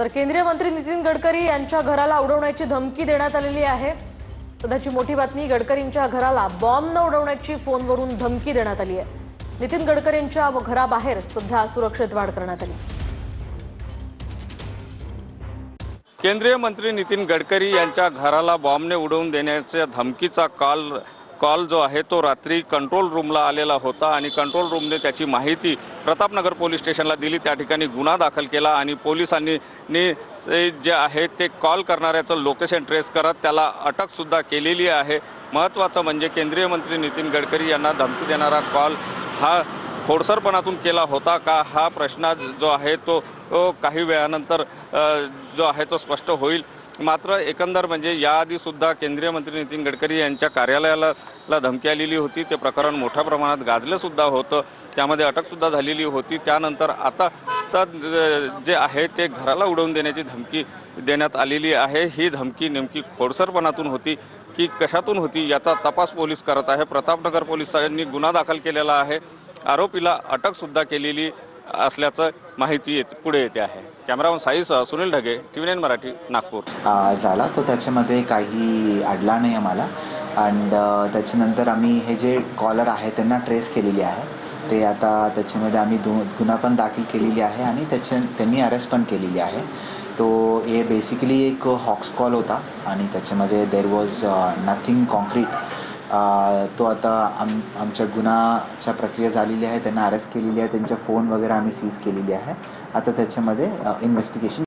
तर केंद्रीय मंत्री नितीन गडकरी यांच्या घराला उडवण्याची धमकी देण्यात आलेली आहे। सध्याची मोठी बातमी, गडकरींच्या घराला बॉम्ब न उडवण्याची फोनवरून धमकी देण्यात आली आहे। नितीन गडकरींच्या घराबाहेर सध्या सुरक्षेत वाढ करण्यात आली। केंद्रीय मंत्री नितीन गडकरी यांच्या घराला बॉम्बने उडवून देण्याच्या धमकीचा कॉल जो आहे तो रात्री कंट्रोल रूमला आलेला होता आणि कंट्रोल रूमने त्याची माहिती प्रतापनगर पोलीस स्टेशनला दिली। त्या ठिकाणी गुन्हा दाखल केला आणि पोलिसांनी जे आहे ते कॉल करणाऱ्याचं लोकेशन ट्रेस करत त्याला अटक सुद्धा केलेली आहे। महत्त्वाचं म्हणजे केंद्रीय मंत्री नितीन गडकरी यांना धमकी देणारा कॉल हा खोडसरपणातून केला होता का, हा प्रश्न जो आहे तो काही वेळानंतर जो आहे तो स्पष्ट होईल। मात्र एकंदर म्हणजे याआधी सुद्धा केंद्रीय मंत्री नितीन गडकरी यांच्या कार्यालयाला धमकी आलेली होती। ते प्रकरण मोठ्या प्रमाणात गाजलं सुद्धा होतं, त्यामध्ये अटक सुद्धा झालेली होती। त्यानंतर आता तर जे आहे ते घराला उडवून देण्याची धमकी देण्यात आलेली आहे। ही धमकी नेमकी खोडसरपणातून होती की कशातून होती याचा तपास पोलीस करत आहे। प्रतापनगर पोलिसांनी गुन्हा दाखल केलेला आहे, आरोपीला अटक सुद्धा केलेली असल्याचं माहिती पुढे येते आहे। कॅमेरामन साईसह सुनील ढगे, TV9 मराठी, नागपूर। झाला तो त्याच्यामध्ये काही अडला नाही आम्हाला। आणि त्याच्यानंतर आम्ही हे जे कॉलर आहे त्यांना ट्रेस केलेली आहे। ते आता त्याच्यामध्ये आम्ही गुन्हा पण दाखल केलेली आहे आणि त्यांनी अरेस्ट पण केलेली आहे। तो हे बेसिकली एक हॉक्स कॉल होता आणि त्याच्यामध्ये देर वॉज नथिंग कॉन्क्रीट। तो आता आमच्या गुन्हाच्या प्रक्रिया झालेली आहे, त्यांना अरेस्ट केलेली आहे, त्यांच्या फोन वगैरे आम्ही सीज केलेली आहे। आता त्याच्यामध्ये इन्व्हेस्टिगेशन